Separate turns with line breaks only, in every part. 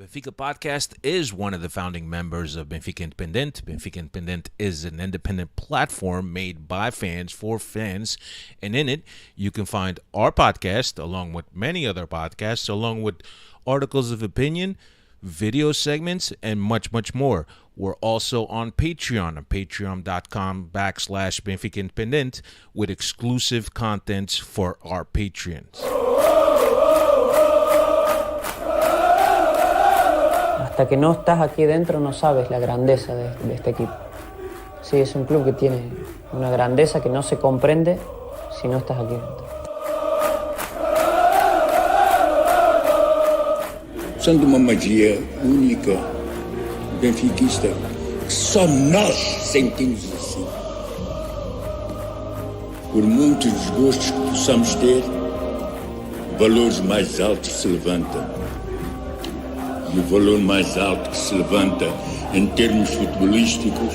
Benfica Podcast is one of the founding members of Benfica Independent. Benfica Independent is an independent platform made by fans for fans, and in it, you can find our podcast along with many other podcasts, along with articles of opinion, video segments, and much, much more. We're also on Patreon, patreon.com/Benfica Independent, with exclusive contents for our patrons.
Hasta que no estás aquí dentro no sabes la grandeza de este equipo. Sí, es un club que tiene una grandeza que no se comprende si no estás aquí dentro.
São de uma magia única, benfiquista, que só nós sentimos assim. Por muitos desgostos que possamos ter, valores mais altos se levantam. E o valor mais alto que se levanta em termos futebolísticos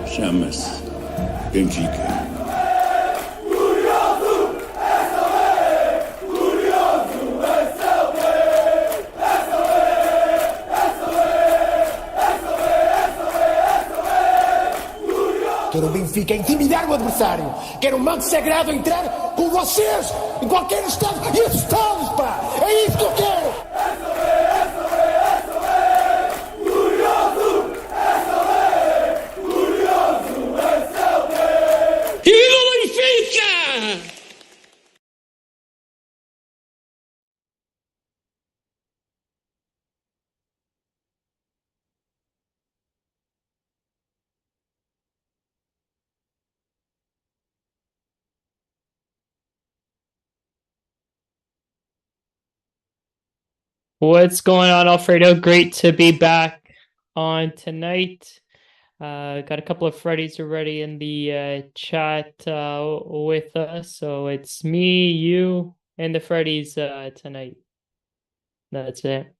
chama-se Benfica.
Quero o Benfica intimidar o adversário. Quero o manto sagrado entrar com vocês em qualquer estado e assustá-los, pá! É isso que eu quero!
What's going on, Alfredo? Great to be back on tonight. Got a couple of Freddies already in the chat with us. So it's me, you, and the Freddies tonight. That's it.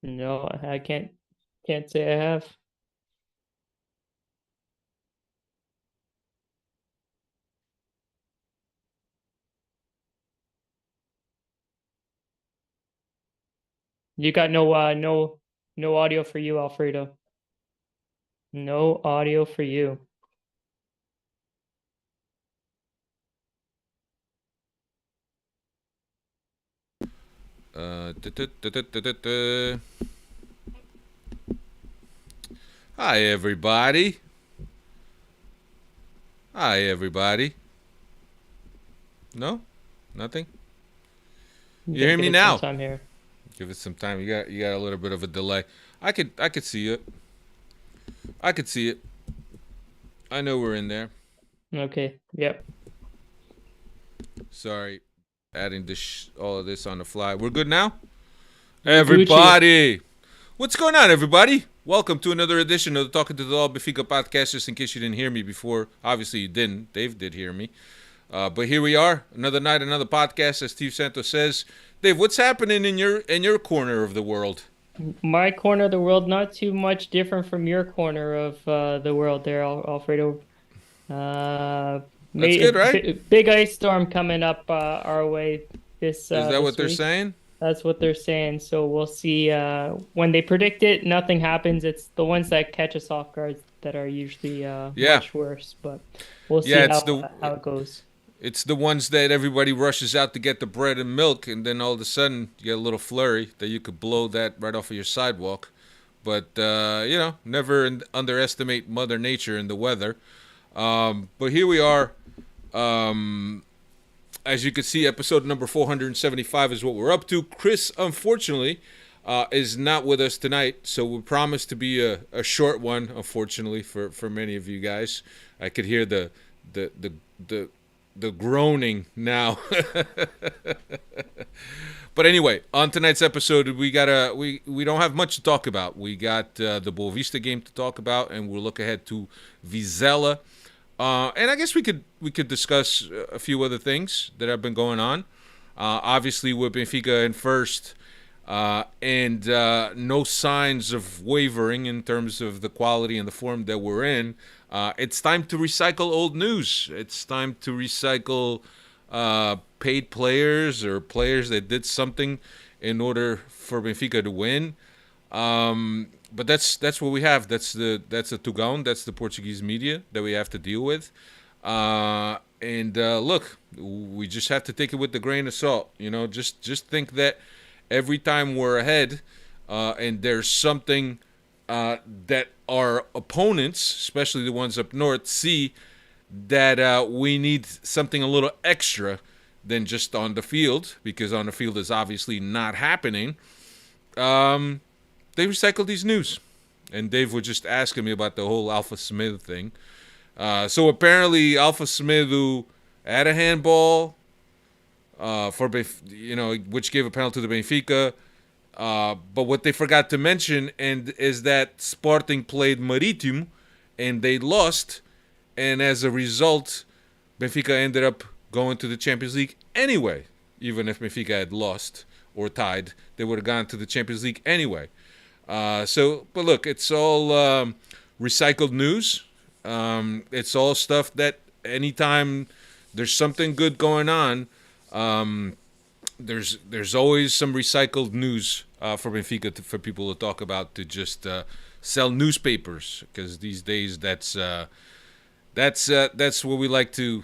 No, I can't say I have. You got no audio for you, Alfredo. No audio for you.
Hi, everybody. No? Nothing? You hear me now?
Time here.
Give it some time. You got a little bit of a delay. I could see it. I could see it. I know we're in there.
Okay. Yep.
Sorry. Adding this all of this on the fly. We're good now? Everybody. What's going on, everybody? Welcome to another edition of the Talking to the All Benfica Podcast. Just in case you didn't hear me before. Obviously, you didn't. Dave did hear me. But here we are. Another night, another podcast, as Steve Santos says. Dave, what's happening in your corner of the world?
My corner of the world, not too much different from your corner of the world there, Alfredo.
That's good, right?
Big ice storm coming up our way this
Is that
this
what they're
week.
saying?
That's what they're saying. So we'll see. When they predict it, nothing happens. It's the ones that catch us off guard that are usually much worse. But we'll see how it goes.
It's the ones that everybody rushes out to get the bread and milk, and then all of a sudden you get a little flurry that you could blow that right off of your sidewalk. But, never underestimate Mother Nature and the weather. But here we are. As you can see, episode number 475 is what we're up to. Chris, unfortunately, is not with us tonight, so we promised to be a short one, unfortunately, for many of you guys. I could hear the groaning now. But anyway, on tonight's episode, we don't have much to talk about. We got the Boavista game to talk about, and we'll look ahead to Vizela. And I guess we could discuss a few other things that have been going on. Obviously, with Benfica in first, and no signs of wavering in terms of the quality and the form that we're in, it's time to recycle old news. It's time to recycle paid players or players that did something in order for Benfica to win. But that's what we have. That's the Tugão. That's the Portuguese media that we have to deal with. And look, we just have to take it with a grain of salt. Just think that every time we're ahead, and there's something that our opponents, especially the ones up north, see that we need something a little extra than just on the field, because on the field is obviously not happening. They recycle these news. And Dave was just asking me about the whole Alpha Smith thing. So apparently Alpha Smith had a handball which gave a penalty to Benfica. But what they forgot to mention is that Sporting played Marítimo and they lost. And as a result, Benfica ended up going to the Champions League anyway. Even if Benfica had lost or tied, they would have gone to the Champions League anyway. But look, it's all recycled news. It's all stuff that anytime there's something good going on, there's always some recycled news for Benfica for people to talk about, to just sell newspapers, because these days that's what we like to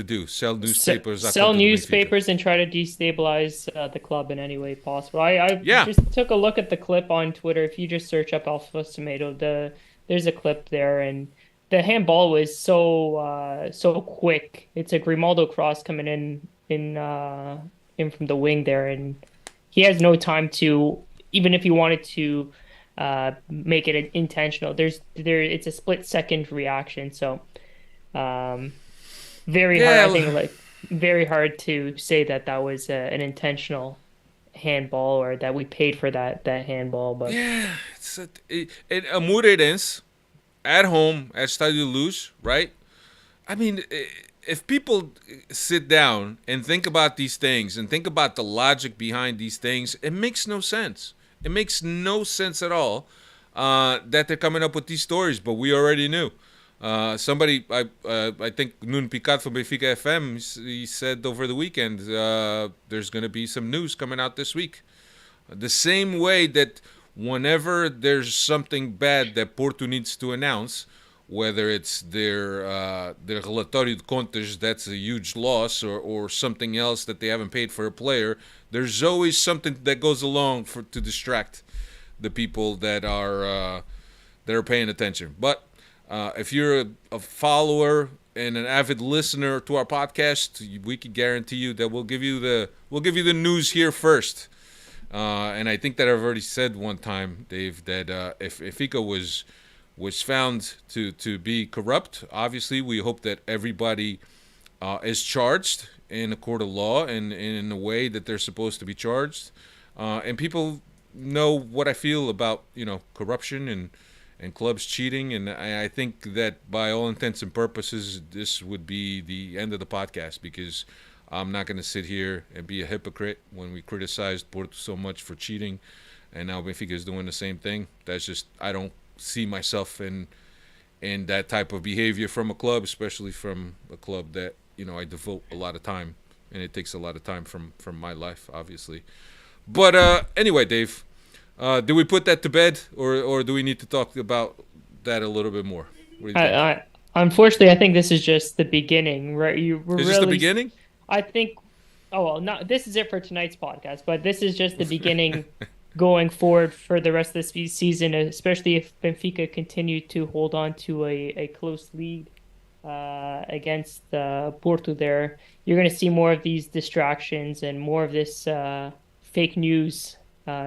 do. Sell newspapers.
Sell newspapers and try to destabilize the club in any way possible. I just took a look at the clip on Twitter. If you just search up Alpha Tomato, there's a clip there, and the handball was so quick. It's a Grimaldo cross coming in from the wing there, and he has no time to, even if he wanted to make it intentional. It's a split second reaction, so very hard. I think very hard to say that was an intentional handball, or that we paid for that handball. But
yeah, it's Amoreirense at home at Estádio Luz, right? I mean, if people sit down and think about these things and think about the logic behind these things, it makes no sense. It makes no sense at all that they're coming up with these stories, but we already knew. Somebody, I think Nuno Picado from Benfica FM, he said over the weekend, there's going to be some news coming out this week. The same way that whenever there's something bad that Porto needs to announce, whether it's their relatório de contas, that's a huge loss, or something else that they haven't paid for a player, there's always something that goes along to distract the people that are paying attention. But if you're a follower and an avid listener to our podcast, we can guarantee you that we'll give you the news here first. And I think that I've already said one time, Dave, that if Benfica was found to be corrupt, obviously we hope that everybody is charged in a court of law and in a way that they're supposed to be charged. And people know what I feel about corruption and clubs cheating, and I think that by all intents and purposes this would be the end of the podcast, because I'm not going to sit here and be a hypocrite when we criticized Porto so much for cheating, and now Benfica is doing the same thing. That's just, I don't see myself in that type of behavior from a club, especially from a club that I devote a lot of time, and it takes a lot of time from my life, obviously. But anyway, Dave, do we put that to bed, or do we need to talk about that a little bit more? What do you think?
Unfortunately, I think this is just the beginning, right?
Is this the beginning?
I think. Oh well, not this is it for tonight's podcast, but this is just the beginning going forward for the rest of the season, especially if Benfica continue to hold on to a close lead against Porto. There, you're going to see more of these distractions and more of this fake news,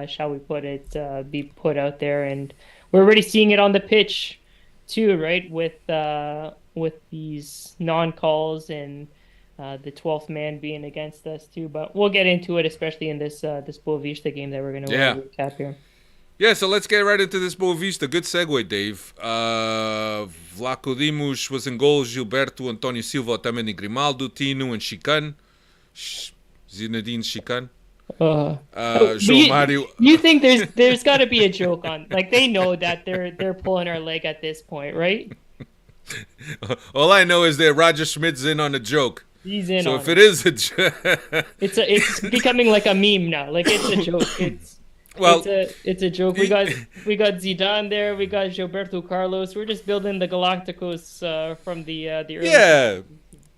shall we put it, be put out there, and we're already seeing it on the pitch too, right? With these non-calls and the 12th man being against us too. But we'll get into it, especially in this Boavista game that we're going to recap here.
Yeah, so let's get right into this Boavista. Good segue, Dave. Vlaco Dimos was in goal, Gilberto, António Silva, Otamendi, Grimaldo, Tino, and Chican. Zinedine Chican.
But
João Mario.
you think there's got to be a joke on, like, they know that they're pulling our leg at this point, right?
All I know is that Roger Schmidt's in on the joke.
He's in
So
on
if it is a joke,
it's becoming like a meme now. Like, it's a joke.
well,
It's a joke. We got Zidane there. We got Gilberto Carlos. We're just building the Galacticos from the early.
yeah.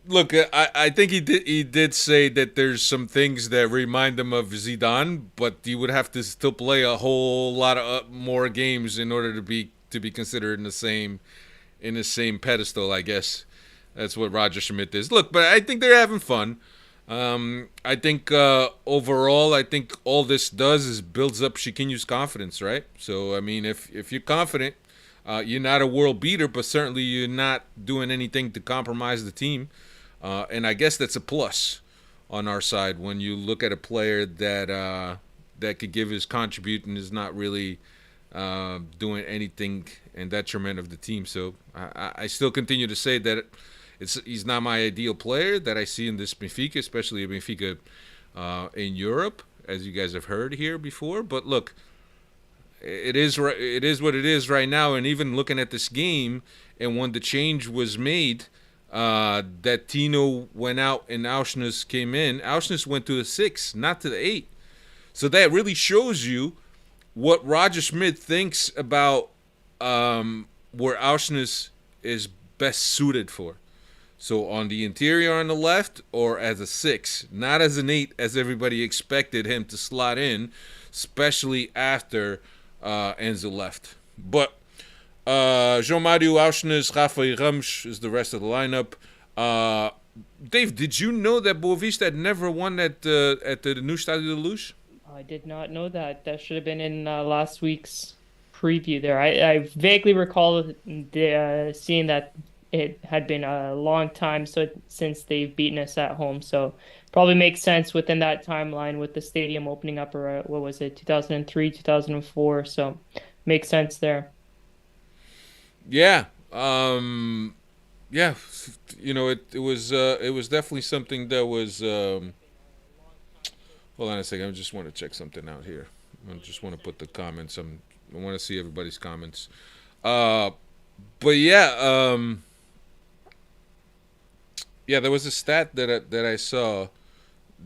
Look, I think he did say that there's some things that remind him of Zidane, but he would have to still play a whole lot of more games in order to be considered in the same pedestal, I guess. That's what Roger Schmidt is. Look, but I think they're having fun. I think overall, I think all this does is builds up Chiquinho's confidence, right? So, I mean, if you're confident, you're not a world beater, but certainly you're not doing anything to compromise the team. And I guess that's a plus on our side when you look at a player that could give his contribute and is not really doing anything in detriment of the team. So I still continue to say that he's not my ideal player that I see in this Benfica, especially a Benfica in Europe, as you guys have heard here before. But look, it is what it is right now. And even looking at this game, and when the change was made, that Tino went out and Auschwitz came in, Auschwitz went to the 6, not to the 8. So that really shows you what Roger Schmidt thinks about where Auschwitz is best suited for. So on the interior on the left, or as a 6, not as an 8 as everybody expected him to slot in, especially after Enzo left. But João Mario, Auschwitz, Rafa Ramos is the rest of the lineup. Dave, did you know that Boavista had never won at the new Stadio de Luz?
I did not know that. That should have been in last week's preview there. I vaguely recall seeing that it had been a long time since they've beaten us at home. So probably makes sense within that timeline with the stadium opening up around, 2003, 2004. So makes sense there.
Yeah. Yeah. You know, it was definitely something that was. Hold on a second. I just want to check something out here. I just want to put the comments. I want to see everybody's comments. But yeah. Yeah, there was a stat that I saw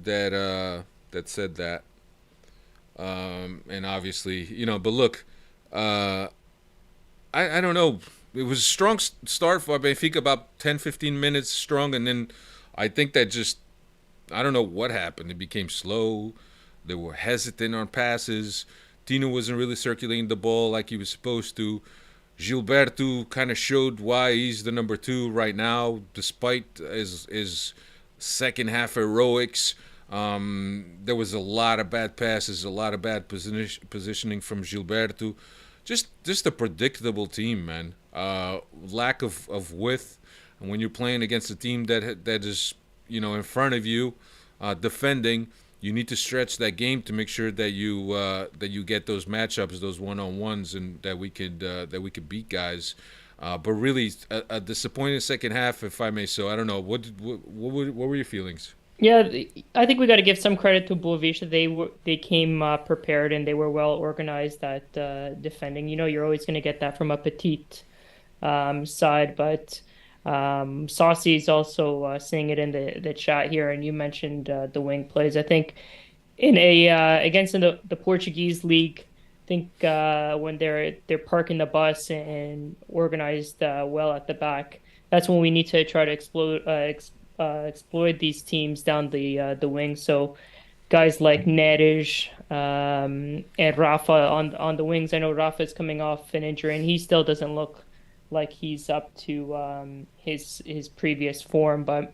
that said that, and obviously, you know. But look, I don't know. It was a strong start for Benfica, about 10-15 minutes strong, and then I think that just, I don't know what happened. It became slow. They were hesitant on passes. Tino wasn't really circulating the ball like he was supposed to. Gilberto kind of showed why he's the number 2 right now, despite his second half heroics. There was a lot of bad passes, a lot of bad positioning from Gilberto. Just a predictable team, man. Lack of width, and when you're playing against a team that is, you know, in front of you, defending, you need to stretch that game to make sure that you get those matchups, those one-on-ones, and that we could beat guys. But really, a disappointing second half, if I may. So I don't know. What were your feelings?
Yeah, I think we got to give some credit to Boavista. They came prepared, and they were well organized at defending. You know, you're always going to get that from a petite side, but Saucy is also saying it in the chat here, and you mentioned the wing plays. I think in against the Portuguese league, I think when they're parking the bus and organized well at the back, that's when we need to try to exploit these teams down the wing. So guys like Neres and Rafa on the wings. I know Rafa is coming off an injury, and he still doesn't look like he's up to his previous form. But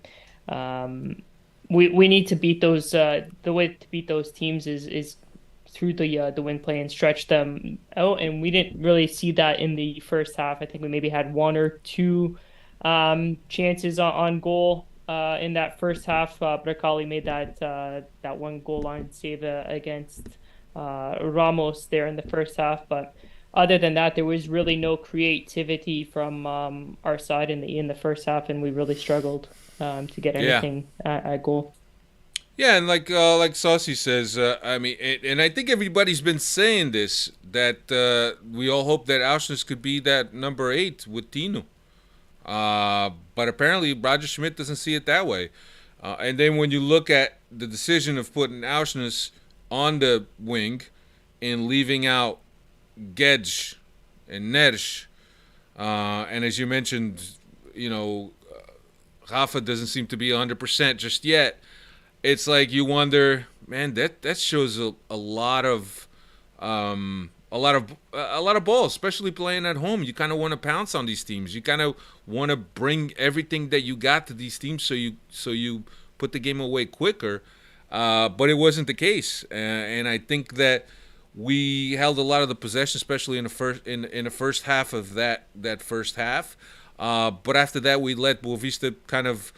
we need to beat those. The way to beat those teams is through the wing play and stretch them out. And we didn't really see that in the first half. I think we maybe had 1 or 2 chances on goal in that first half. Bracali made that one goal line save against Ramos there in the first half, but other than that, there was really no creativity from our side in the first half, and we really struggled to get anything at goal.
Yeah, and like Saucy says, I mean, and I think everybody's been saying this, that we all hope that Auschwitz could be that number 8 with Tino. But apparently Roger Schmidt doesn't see it that way. And then when you look at the decision of putting Auschwitz on the wing and leaving out Gedge and Nersch, and as you mentioned, you know, Rafa doesn't seem to be 100% just yet. It's like you wonder, man, that shows a lot of a lot of balls, especially playing at home. You kind of want to pounce on these teams. You kind of want to bring everything that you got to these teams, so you put the game away quicker. But it wasn't the case, and I think that we held a lot of the possession, especially in the first half of that first half. But after that, we let Boavista kind of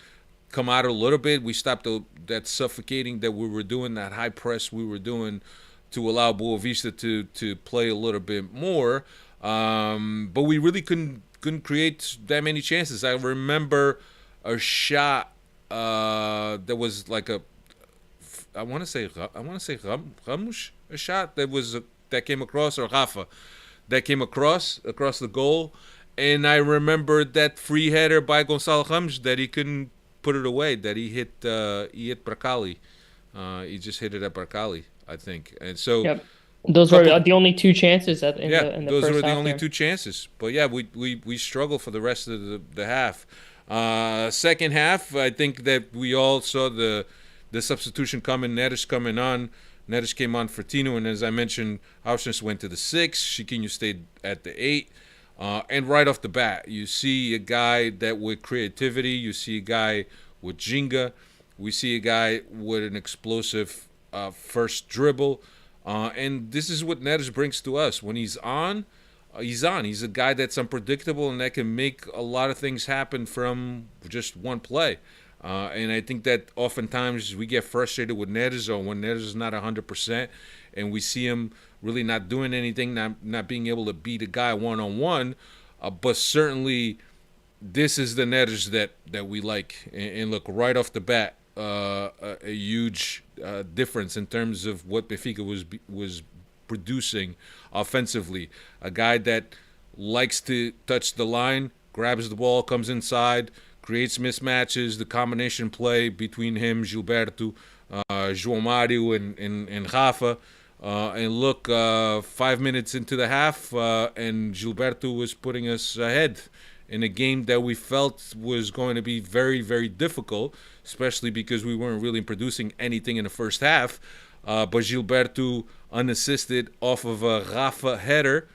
come out a little bit. We stopped that suffocating that we were doing, that high press we were doing, to allow Boavista to play a little bit more. But we really couldn't create that many chances. I remember a shot that was like I want to say Ramush, a shot that came across, or Rafa that came across the goal. And I remember that free header by Gonçalo Ramos that he couldn't put it away, that he hit Bracali. He just hit it at Bracali, I think. And so
Yep. Those were the only two chances in the
those
first
were the
half
only
there.
two chances. But yeah, we struggled for the rest of the half. Second half, I think that we all saw the substitution coming, Neres coming on. Neres came on for Tino, and as I mentioned, Auschwitz went to the 6. Chiquinho stayed at the 8. And right off the bat, you see a guy that with creativity, you see a guy with Jenga, we see a guy with an explosive first dribble, and this is what Neres brings to us. When he's on, he's on. He's a guy that's unpredictable and that can make a lot of things happen from just one play. And I think that oftentimes we get frustrated with Neres, or when Neres is not 100%, and we see him really not doing anything, not being able to beat a guy one-on-one. But certainly this is the Neres that we like. And look, right off the bat, a huge difference in terms of what Benfica was producing offensively. A guy that likes to touch the line, grabs the ball, comes inside, creates mismatches, the combination play between him, Gilberto, João Mario, and Rafa. And look, 5 minutes into the half, and Gilberto was putting us ahead in a game that we felt was going to be very, very difficult, especially because we weren't really producing anything in the first half. But Gilberto, unassisted off of a Rafa header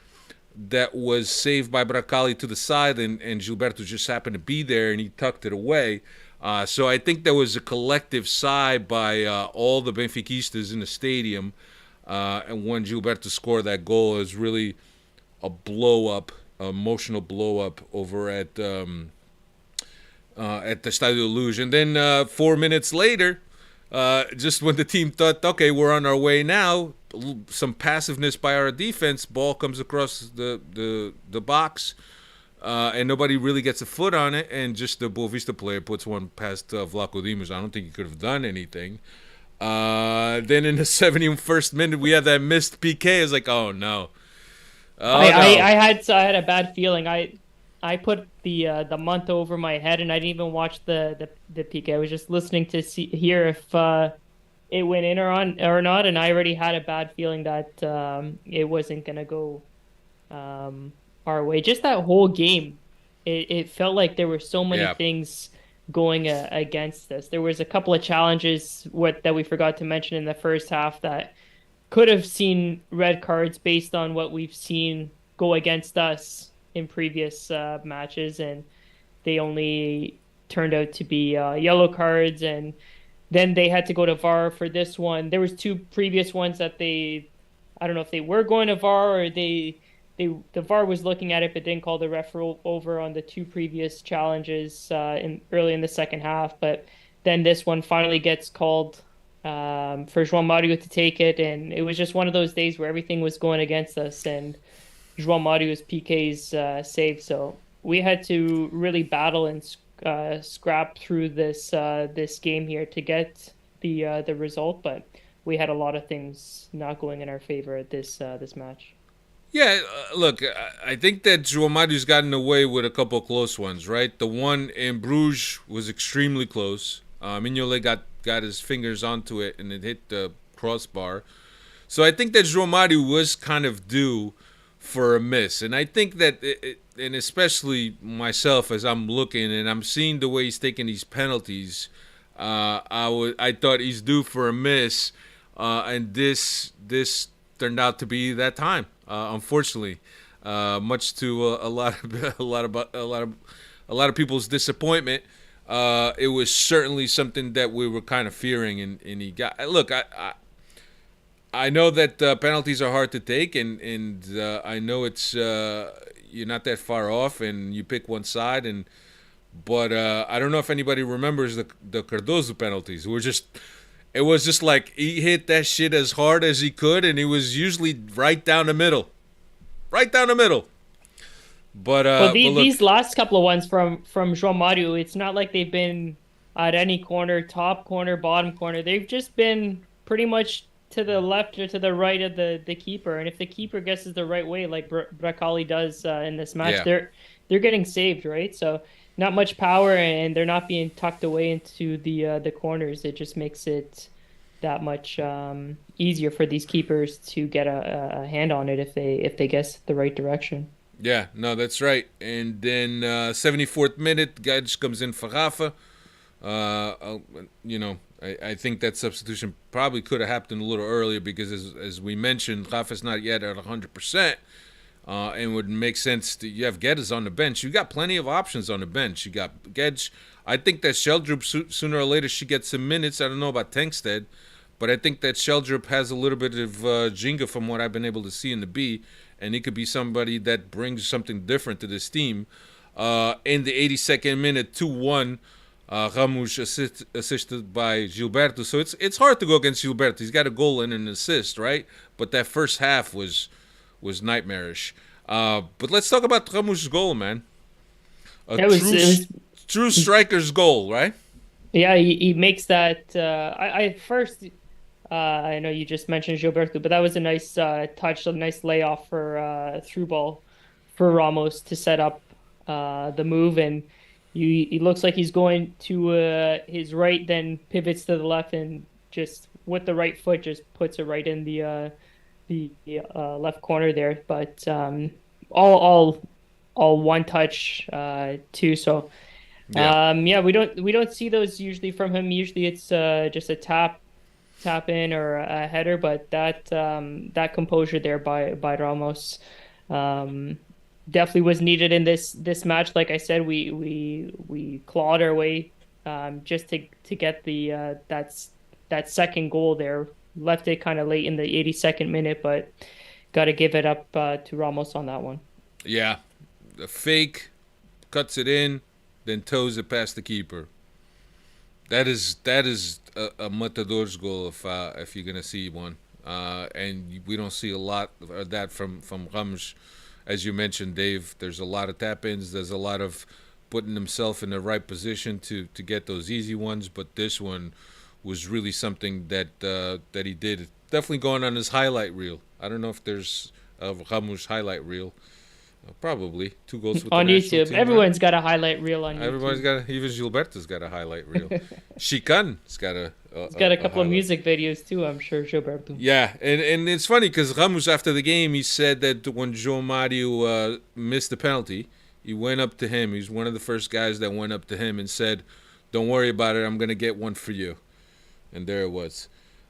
that was saved by Bracali to the side, and Gilberto just happened to be there, and he tucked it away. So I think there was a collective sigh by all the Benfiquistas in the stadium. And when Gilberto scored that goal, it was really a blow-up, emotional blow-up over at the Stadio Luz. And then 4 minutes later, just when the team thought, okay, we're on our way now, some passiveness by our defense, ball comes across the box, and nobody really gets a foot on it, and just the Boavista player puts one past Vlaco Dimos. I don't think he could have done anything. Then in the 71st minute, we had that missed PK. It's like, oh no.
I had a bad feeling. I put the month over my head, and I didn't even watch the PK. I was just listening to hear if it went in or not, and I already had a bad feeling that it wasn't gonna go our way. Just that whole game, it felt like there were so many things going against us. There was a couple of challenges that we forgot to mention in the first half that could have seen red cards based on what we've seen go against us in previous matches, and they only turned out to be yellow cards, and then they had to go to VAR for this one. There was two previous ones that I don't know if they were going to VAR, or the VAR was looking at it but didn't call the ref over on the two previous challenges early in the second half. But then this one finally gets called for João Mario to take it, and it was just one of those days where everything was going against us, and João Mario's PK's saved. So we had to really battle and scrap through this game here to get the result, but we had a lot of things not going in our favor at this match.
Yeah, look, I think that João Mario's gotten away with a couple of close ones, right? The one in Bruges was extremely close. Mignolet got his fingers onto it and it hit the crossbar. So I think that João Mario was kind of due for a miss. And I think that, and especially myself as I'm looking and I'm seeing the way he's taking these penalties, I thought he's due for a miss. And this turned out to be that time. Unfortunately, much to a lot of people's disappointment, it was certainly something that we were kind of fearing, and he got. Look, I know that penalties are hard to take, and I know it's you're not that far off, and you pick one side, but I don't know if anybody remembers the Cardozo penalties. It was just like he hit that shit as hard as he could, and he was usually right down the middle. Right down the middle. But
these last couple of ones from João Mario, it's not like they've been at any corner, top corner, bottom corner. They've just been pretty much to the left or to the right of the keeper. And if the keeper guesses the right way, like Bracali does in this match, they're getting saved, right? So not much power, and they're not being tucked away into the corners. It just makes it that much easier for these keepers to get a hand on it if they guess the right direction.
Yeah, no, that's right. And then 74th minute, Gage comes in for Rafa. I think that substitution probably could have happened a little earlier because, as we mentioned, Rafa's not yet at 100%. And would make sense to you have Geddes on the bench. You got plenty of options on the bench. You got Gedge. I think that Sheldrup sooner or later she gets some minutes. I don't know about Tankstead, but I think that Sheldrup has a little bit of Jenga from what I've been able to see in the B, and he could be somebody that brings something different to this team. In the 82nd minute, 2-1, Ramos assisted by Gilberto. So it's hard to go against Gilberto. He's got a goal and an assist, right? But that first half was nightmarish. But let's talk about Ramos' goal, man. True striker's goal, right?
Yeah, he makes that. I know you just mentioned Gilberto, but that was a nice touch, a nice layoff for through ball for Ramos to set up the move, and he looks like he's going to his right, then pivots to the left, and just with the right foot just puts it right in the left corner there. But all one touch too. So we don't see those usually from him. Usually it's just a tap in or a header, but that composure there by Ramos definitely was needed in this match. Like I said, we clawed our way just to get that second goal there. Left it kind of late in the 82nd minute, but got to give it up to Ramos on that one.
Yeah, the fake cuts it in, then toes it past the keeper. That is a matador's goal if you're gonna see one, and we don't see a lot of that from Ramos, as you mentioned, Dave. There's a lot of tap-ins. There's a lot of putting himself in the right position to get those easy ones, but this one was really something that he did. Definitely going on his highlight reel. I don't know if there's a Ramos highlight reel. Probably 2 goals with
on
the national
YouTube.
team,
Everyone's
right?
got a highlight reel on YouTube.
Everybody's got. Even Gilberto's got a highlight reel. Chican's got a.
He's got a couple of music videos too, I'm sure, Gilberto.
Yeah, and it's funny because Ramos after the game he said that when João Mario missed the penalty, he went up to him. He's one of the first guys that went up to him and said, "Don't worry about it. I'm gonna get one for you." And there it was.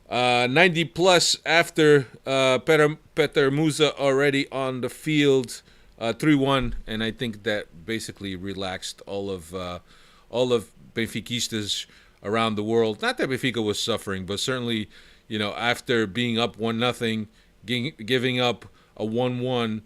90 plus after Peter Musa already on the field. 3-1, and I think that basically relaxed all of Benfiquistas around the world. Not that Benfica was suffering, but certainly, after being up 1-0, giving up a 1-1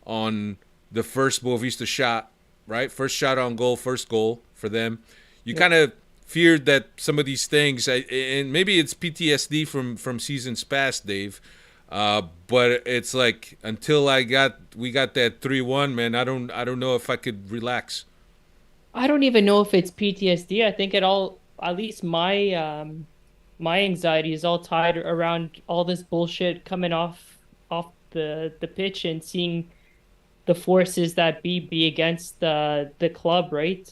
on the first Boavista shot, right? First shot on goal, first goal for them. You kind of feared that some of these things, and maybe it's PTSD from seasons past, Dave. But it's like until we got that 3-1, man, I don't know if I could relax.
I don't even know if it's PTSD. I think at least my my anxiety is all tied around all this bullshit coming off the pitch and seeing the forces that be against the club, right?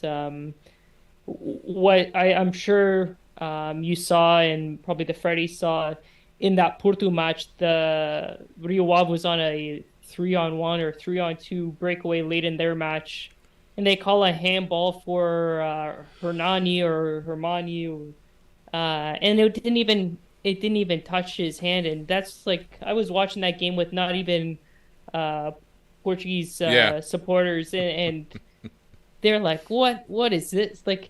What I'm sure you saw, and probably the Freddy saw in that Porto match, the Rio Ave was on a 3-on-1 or 3-on-2 breakaway late in their match, and they call a handball for Hernani or Hermani, and it didn't even touch his hand, and that's like I was watching that game with not even uh, Portuguese supporters, and they're like, what is this? Like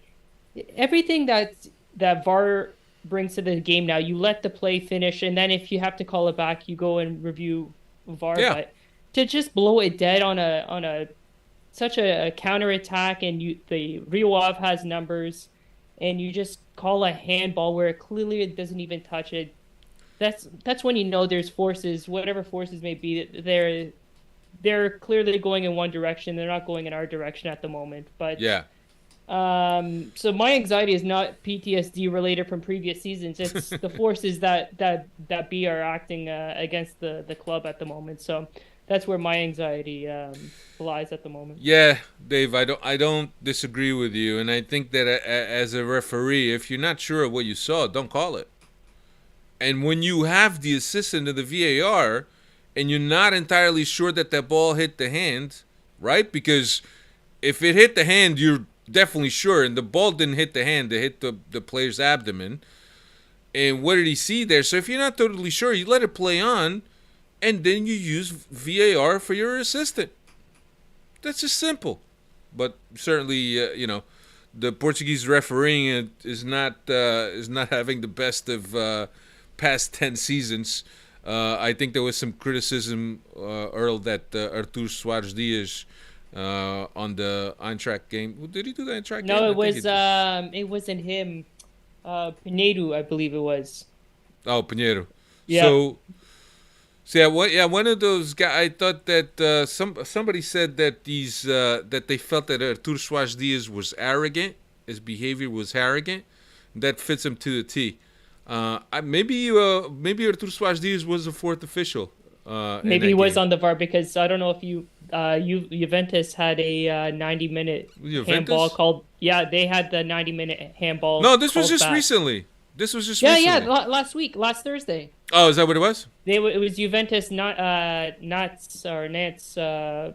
everything that VAR brings to the game now, you let the play finish, and then if you have to call it back, you go and review VAR.
Yeah.
But to just blow it dead on a such a counter attack, and the Rio Ave has numbers, and you just call a handball where clearly it doesn't even touch it. That's when you know there's forces, whatever forces may be, they're clearly going in one direction. They're not going in our direction at the moment. But
Yeah.
so my anxiety is not PTSD related from previous seasons. It's the forces that be are acting against the club at the moment. So that's where my anxiety lies at the moment.
Yeah, Dave, I don't disagree with you, and I think that as a referee, if you're not sure of what you saw, don't call it. And when you have the assistant of the VAR, and you're not entirely sure that ball hit the hand, right? Because if it hit the hand, you're definitely sure, and the ball didn't hit the hand; it hit the player's abdomen. And what did he see there? So if you're not totally sure, you let it play on, and then you use VAR for your assistant. That's just simple. But certainly, the Portuguese refereeing is not having the best of past 10 seasons. I think there was some criticism, Earl, that Artur Soares Dias on the Eintracht game. Did he do the Eintracht game?
No, it wasn't him. Pinedo, I believe it was.
Oh, Pinheiro.
Yeah.
So yeah, one of those guys. I thought that somebody said that that they felt that Artur Soares Dias was arrogant. His behavior was arrogant. That fits him to the T. Maybe Artur Soares Dias was a fourth official.
Maybe he was on the VAR, because I don't know if Juventus had a 90-minute handball called. Yeah, they had the 90-minute handball.
No, this was just
back.
Recently. This was just
yeah,
recently.
yeah, last week, last Thursday.
Oh, is that what it was?
It was Juventus, Nants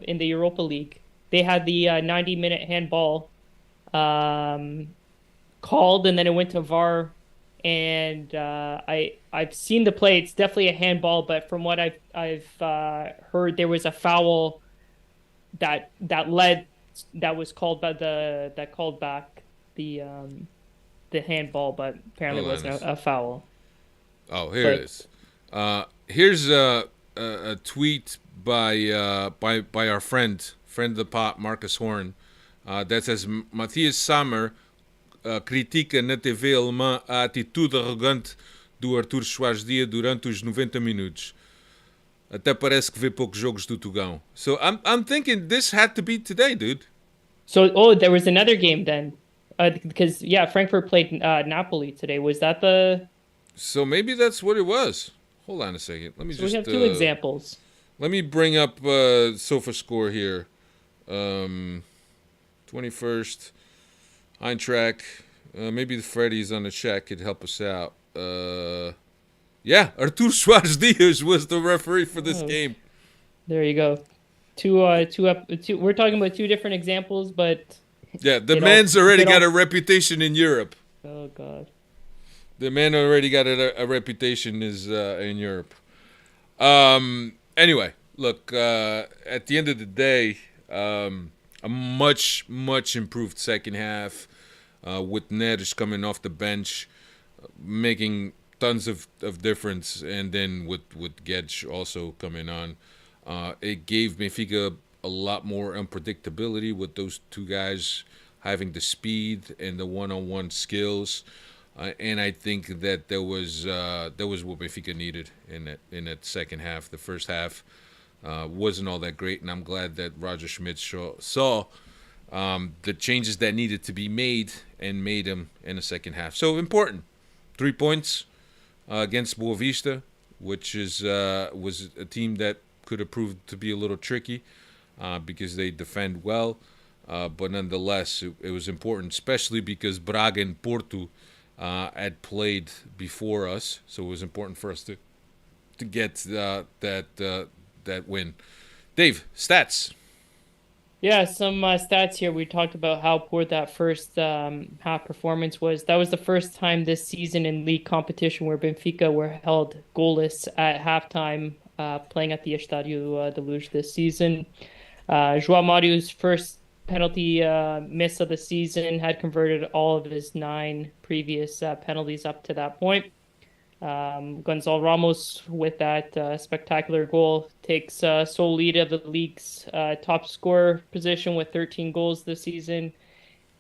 in the Europa League. They had the 90-minute handball called, and then it went to VAR. And I've seen the play. It's definitely a handball, but from what I've heard, there was a foul that was called by that called back the handball, but apparently it wasn't a foul.
Oh, here it is. Here's a tweet by our friend of the pot, Marcus Horn, that says Matthias Sammer critica na TV alemã a atitude arrogante do Artur Soares Dias durante os 90 minutos. Até parece que vê poucos jogos do Tugão. So I'm thinking this had to be today, dude.
So there was another game then, because Frankfurt played Napoli today. Was that the?
So maybe that's what it was. Hold on a second. Let me
we have two examples.
Let me bring up Sofa Score here. 21st. Eintracht. Maybe the Freddy's on the chat could help us out. Yeah, Artur Soares Dias was the referee for this game.
There you go. Two. We're talking about two different examples, but
yeah, the man's already got a reputation in Europe.
Oh God.
The man already got a reputation in Europe. Anyway, look. At the end of the day, a much improved second half, with Neres coming off the bench, making tons of difference, and then with Gedge also coming on, it gave Benfica a lot more unpredictability with those two guys having the speed and the one-on-one skills, and I think that there was what Benfica needed in that second half. The first half wasn't all that great, and I'm glad that Roger Schmidt saw the changes that needed to be made and made them in the second half. So important. 3 points. against Boavista, which was a team that could have proved to be a little tricky because they defend well. But nonetheless, it was important, especially because Braga and Porto had played before us, so it was important for us to get that win. Dave, stats.
Yeah, some stats here. We talked about how poor that first half performance was. That was the first time this season in league competition where Benfica were held goalless at halftime, playing at the Estádio da Luz this season. João Mario's first penalty miss of the season, had converted all of his 9 previous penalties up to that point. Gonzalo Ramos, with that spectacular goal, takes sole lead of the league's top scorer position with 13 goals this season.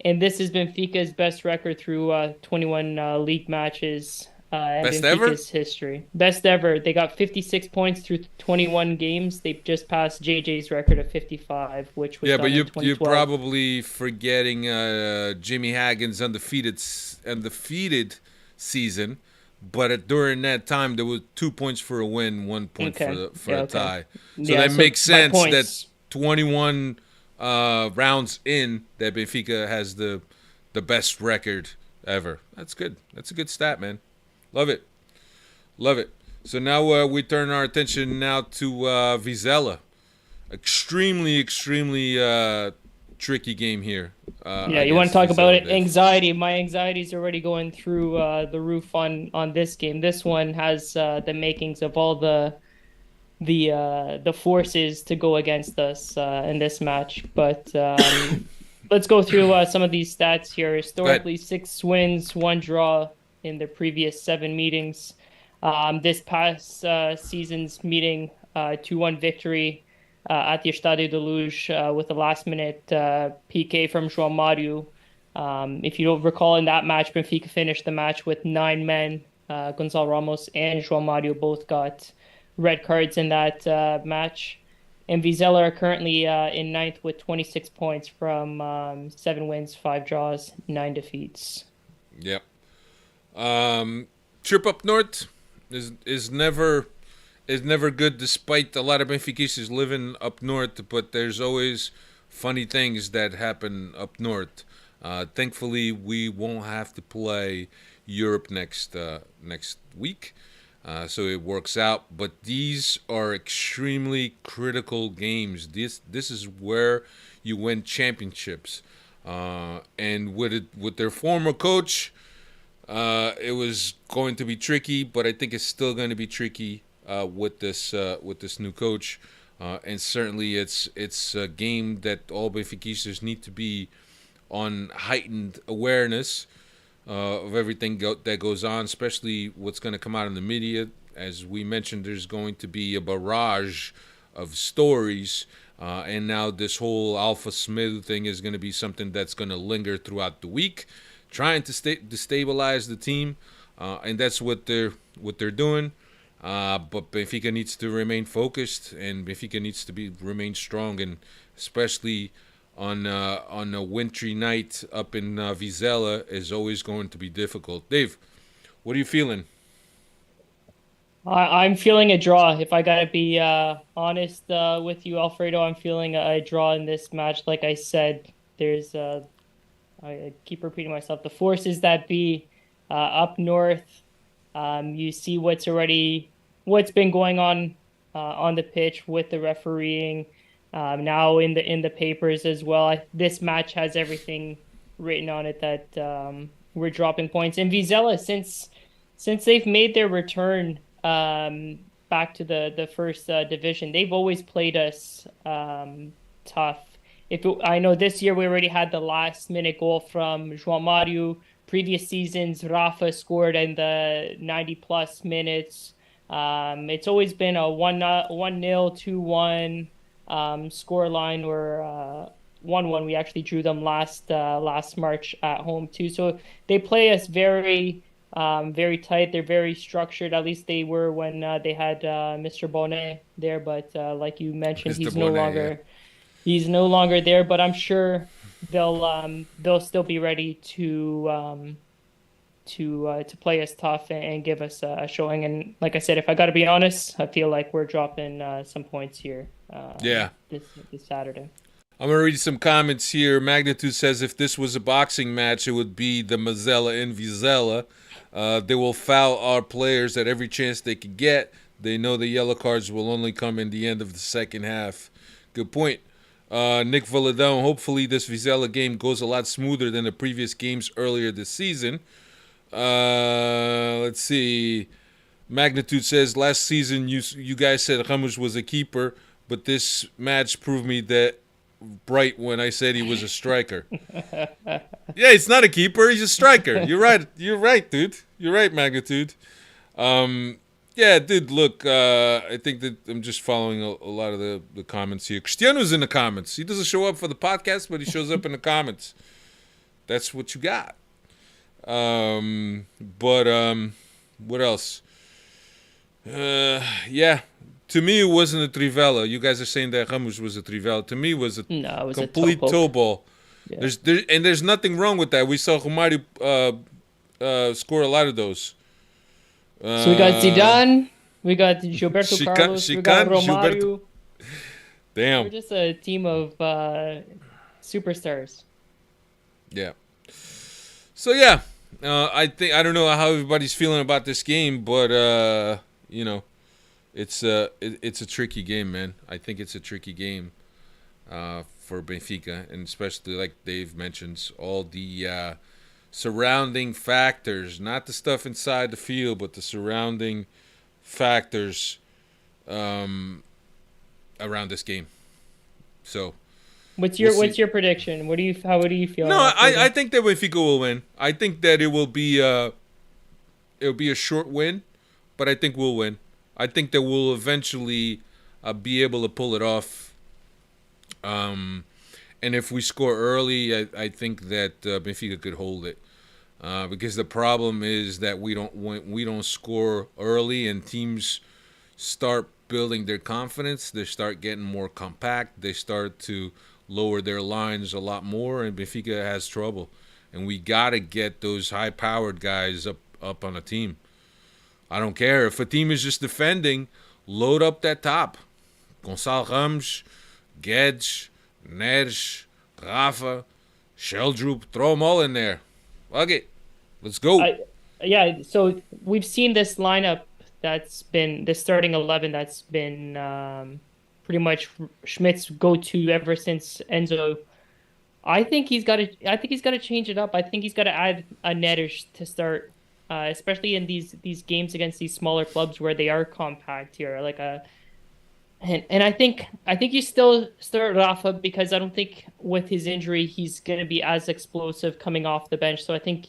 And this is Benfica's best record through 21 league matches in
Best
Benfica's history. Best ever. They got 56 points through 21 games. They just passed JJ's record of 55, which was
Yeah,
done
but
in
you're
2012.
probably forgetting Jimmy Hagen's undefeated season. But during that time, there was 2 points for a win, 1 point for a tie. So that makes sense that 21 rounds in, that Benfica has the best record ever. That's good. That's a good stat, man. Love it. Love it. So now we turn our attention now to Vizela. Extremely tricky game here.
Yeah, you want to talk about it? Anxiety. My anxiety is already going through the roof on this game. This one has the makings of all the forces to go against us in this match. But let's go through some of these stats here. Historically, 6 wins, 1 draw in the previous 7 meetings. This past season's meeting, 2-1 victory at the Estádio da Luz with a last-minute PK from João Mario. If you don't recall, in that match, Benfica finished the match with 9 men. Gonzalo Ramos and João Mario both got red cards in that match. And Vizela are currently in 9th with 26 points from 7 wins, 5 draws, 9 defeats.
Yep. Trip up north is never good, despite a lot of Benfiquistas living up north, but there's always funny things that happen up north. Thankfully, we won't have to play Europe next week, so it works out. But these are extremely critical games. This is where you win championships, and with their former coach, it was going to be tricky. But I think it's still going to be tricky with this new coach, and certainly it's a game that all Benfiquistas need to be on heightened awareness of everything that goes on, especially what's going to come out in the media. As we mentioned, there's going to be a barrage of stories, and now this whole Alpha Smith thing is going to be something that's going to linger throughout the week, trying to destabilize the team, and that's what they're doing. But Benfica needs to remain focused, and Benfica needs to remain strong, and especially on a wintry night up in Vizela is always going to be difficult. Dave, what are you feeling?
I'm feeling a draw. If I gotta be honest with you, Alfredo, I'm feeling a draw in this match. Like I said, there's I keep repeating myself. The forces that be up north. You see what's been going on the pitch with the refereeing. Now in the papers as well. This match has everything written on it that we're dropping points. And Vizela, since they've made their return back to the first division, they've always played us tough. I know this year we already had the last minute goal from João Mario. Previous seasons, Rafa scored in the 90-plus minutes. It's always been a 1-0, 2-1 scoreline, or 1-1. We actually drew them last March at home too. So they play us very tight. They're very structured. At least they were when they had Mr. Bonnet there. But like you mentioned, he's no longer there. But I'm sure they'll still be ready to to play us tough and give us a showing. And like I said, if I got to be honest, I feel like we're dropping some points here. This Saturday.
I'm going to read some comments here. Magnitude says if this was a boxing match, it would be the Mazzella and Vizela. They will foul our players at every chance they could get. They know the yellow cards will only come in the end of the second half. Good point. Nick Valadon, hopefully this Vizela game goes a lot smoother than the previous games earlier this season. Let's see. Magnitude says last season you guys said Ramos was a keeper, but this match proved me that right when I said he was a striker. Yeah, he's not a keeper, he's a striker. You're right, dude. You're right, Magnitude. Yeah, dude, look, I think that I'm just following a lot of the comments here. Cristiano's in the comments. He doesn't show up for the podcast, but he shows up in the comments. That's what you got. What else? Yeah. To me, it wasn't a Trivela. You guys are saying that Ramos was a Trivela. To me, it was a complete toe ball. Yeah. There's nothing wrong with that. We saw Romario score a lot of those.
So we got Zidane, we got Gilberto Carlos, we got Romario.
Damn.
We're just a team of superstars.
Yeah. So yeah, I don't know how everybody's feeling about this game, but you know, it's a tricky game, man. I think it's a tricky game for Benfica, and especially like Dave mentions, all the surrounding factors, not the stuff inside the field, but the surrounding factors around this game. So,
what's your prediction? How do you feel?
No, I think that Benfica will win. I think that it will be a short win, but I think we'll win. I think that we'll eventually be able to pull it off. And if we score early, I think that Benfica could hold it. Because the problem is that we don't score early, and teams start building their confidence. They start getting more compact. They start to lower their lines a lot more, and Benfica has trouble. And we gotta get those high-powered guys up on a team. I don't care if a team is just defending. Load up that top. Gonçalo Ramos, Guedes, Neres, Rafa, Sheldrup, throw them all in there. Okay, let's go.
So we've seen this lineup that's been the starting 11 that's been pretty much Schmidt's go-to ever since Enzo. I think he's got to change it up. I think he's got to add a Neres to start, especially in these games against these smaller clubs where they are compact here. And I think you still start Rafa, because I don't think with his injury he's going to be as explosive coming off the bench. So I think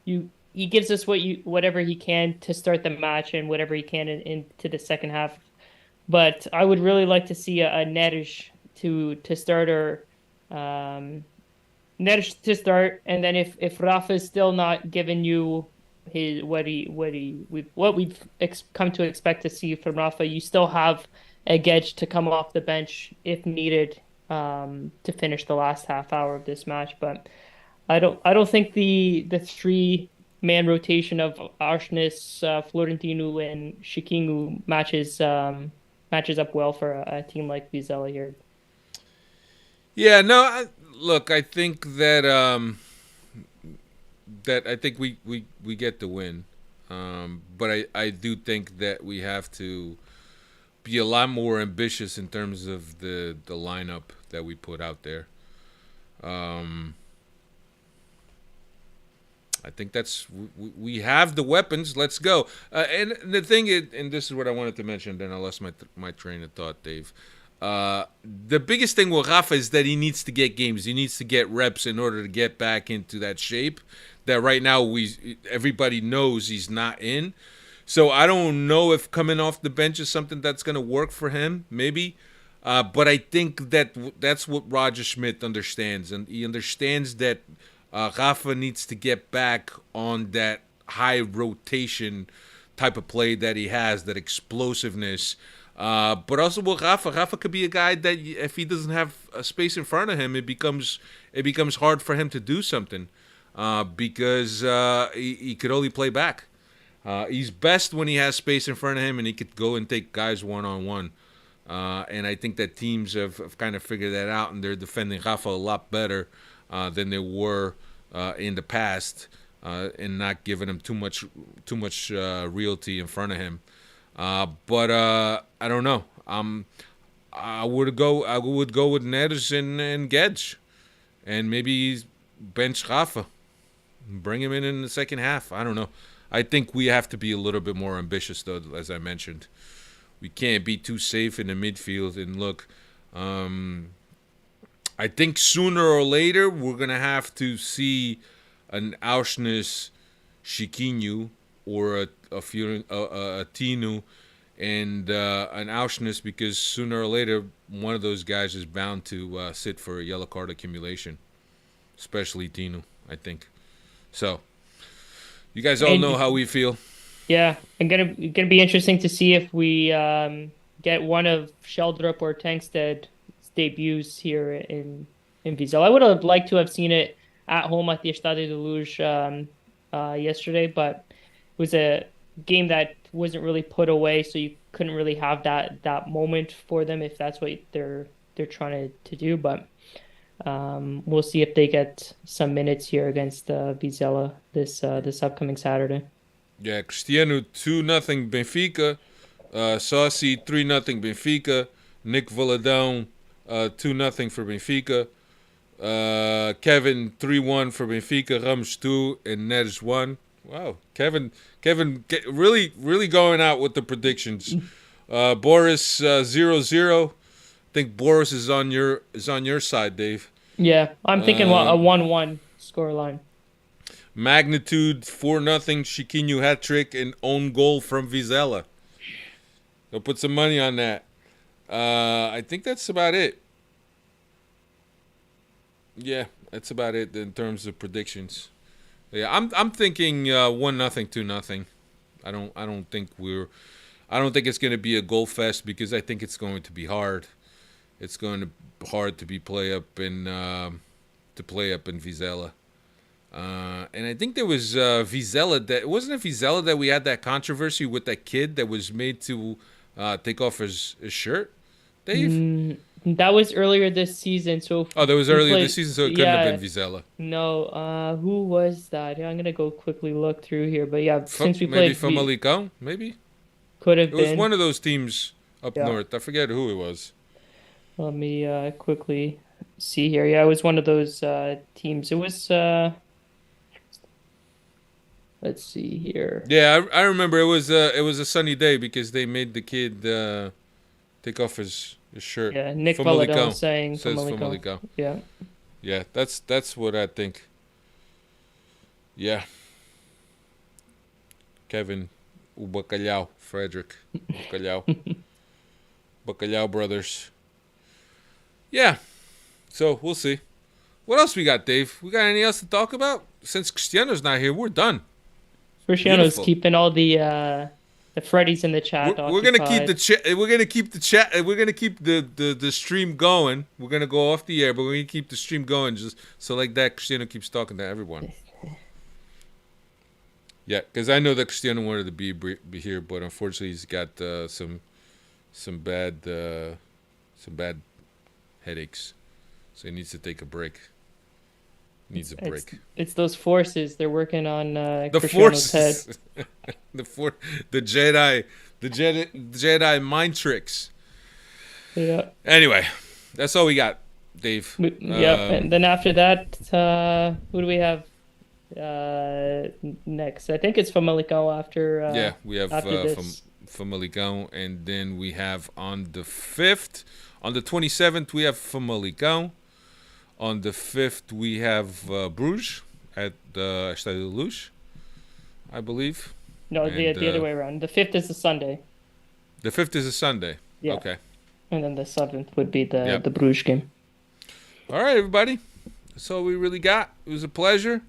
he gives us whatever he can to start the match and whatever he can into the second half. But I would really like to see a Neres to start, or Neres to start, and then if Rafa is still not giving you what we've come to expect to see from Rafa, you still have a Gedge to come off the bench if needed to finish the last half hour of this match. But I don't think the 3-man rotation of Arsnes, Florentino, and Chiquinho matches up well for a team like Vizela here.
Yeah, no. Look, I think that I think we get the win, but I do think that we have to be a lot more ambitious in terms of the lineup that we put out there. I think we have the weapons. Let's go. And the thing is, and this is what I wanted to mention, then I lost my train of thought, Dave. The biggest thing with Rafa is that he needs to get games. He needs to get reps in order to get back into that shape that right now everybody knows he's not in. So I don't know if coming off the bench is something that's going to work for him, maybe. But I think that's what Roger Schmidt understands. And he understands that Rafa needs to get back on that high rotation type of play that he has, that explosiveness. But also with Rafa could be a guy that if he doesn't have a space in front of him, it becomes hard for him to do something. because he could only play back. He's best when he has space in front of him and he could go and take guys one-on-one. And I think that teams have kind of figured that out, and they're defending Rafa a lot better than they were in the past, and not giving him too much realty in front of him. But I don't know. I would go with Neres and Gedge, and maybe bench Rafa, bring him in the second half. I don't know. I think we have to be a little bit more ambitious, though, as I mentioned. We can't be too safe in the midfield. And look, I think sooner or later we're going to have to see an Auschwitz Chiquinho or a Tinu and an Auschwitz, because sooner or later one of those guys is bound to sit for a yellow card accumulation, especially Tinu, I think. So you guys all know how we feel.
Yeah, and gonna be interesting to see if we get one of Sheldrup or Tanksted's debuts here in Vizela. I would have liked to have seen it at home at the Estadio de Luz yesterday, but it was a game that wasn't really put away, so you couldn't really have that moment for them if that's what they're trying to do. But we'll see if they get some minutes here against Vizela this upcoming Saturday.
Yeah, Cristiano 2-0 Benfica, Saucy 3-0 Benfica, Nick Valadão 2-0 for Benfica, Kevin 3-1 for Benfica, Ramos 2 and Neres 1. Wow, Kevin really going out with the predictions. Boris 0-0. I think Boris is on your side, Dave.
Yeah, I'm thinking a 1-1 scoreline.
Magnitude 4-0 Chiquinho hat trick and own goal from Vizela. I'll put some money on that. I think that's about it. Yeah, that's about it in terms of predictions. Yeah, I'm thinking 1-0, 2-0. I don't think it's going to be a goal fest, because I think it's going to be hard. It's going to be hard to play up in Vizela. And I think there was Vizela that wasn't it Vizela that we had that controversy with that kid that was made to take off his shirt, Dave?
That was earlier this season. So
that was earlier this season, so it couldn't have been Vizela.
No, who was that? Yeah, I'm gonna go quickly look through here. But yeah, since we
maybe
played
Famalicão, maybe
could have
it
been.
was one of those teams up north. I forget who it was.
Let me quickly see here. Yeah, it was one of those teams. It was. Let's see here.
Yeah, I remember it was a sunny day because they made the kid take off his shirt.
Yeah, Nick Valadão saying
Famalicão.
Yeah.
Yeah, that's what I think. Yeah. Kevin, o Bacalhau, Frederick, Bacalhau. Bacalhau brothers. Yeah. So, we'll see. What else we got, Dave? We got anything else to talk about? Since Cristiano's not here, we're done.
Cristiano's keeping all the Freddies in the chat.
We're gonna keep the chat. We're gonna keep the chat. We're gonna keep the stream going. We're gonna go off the air, but we're gonna keep the stream going just so like that. Cristiano keeps talking to everyone. Yeah, because I know that Cristiano wanted to be here, but unfortunately he's got some bad headaches, so he needs to take a break. Needs a break.
It's those forces. They're working on
the
Cristiano's
forces.
head.
the Jedi mind tricks.
Yeah.
Anyway, that's all we got, Dave.
Yeah, and then after that, who do we have next? I think it's Famalicão after.
Yeah, we have
Famalicão,
and then we have on the 5th, on the 27th, we have Famalicão. On the 5th, we have Bruges at the Estadio de Luz, I believe.
No, the other way around. The 5th is a Sunday.
The 5th is a Sunday.
Yeah.
Okay.
And then the 7th would be the Bruges game.
All right, everybody. That's all we really got. It was a pleasure.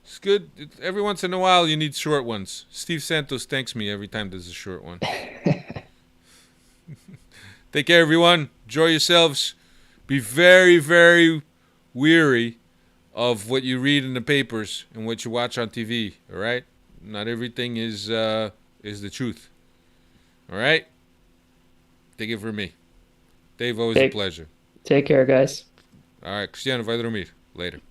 It's good. Every once in a while, you need short ones. Steve Santos thanks me every time there's a short one. Take care, everyone. Enjoy yourselves. Be very, very weary of what you read in the papers and what you watch on TV. All right, not everything is the truth. All right, take it from me, Dave. Always a pleasure.
Take care, guys.
All right, Cristiano, vai dormir. Later.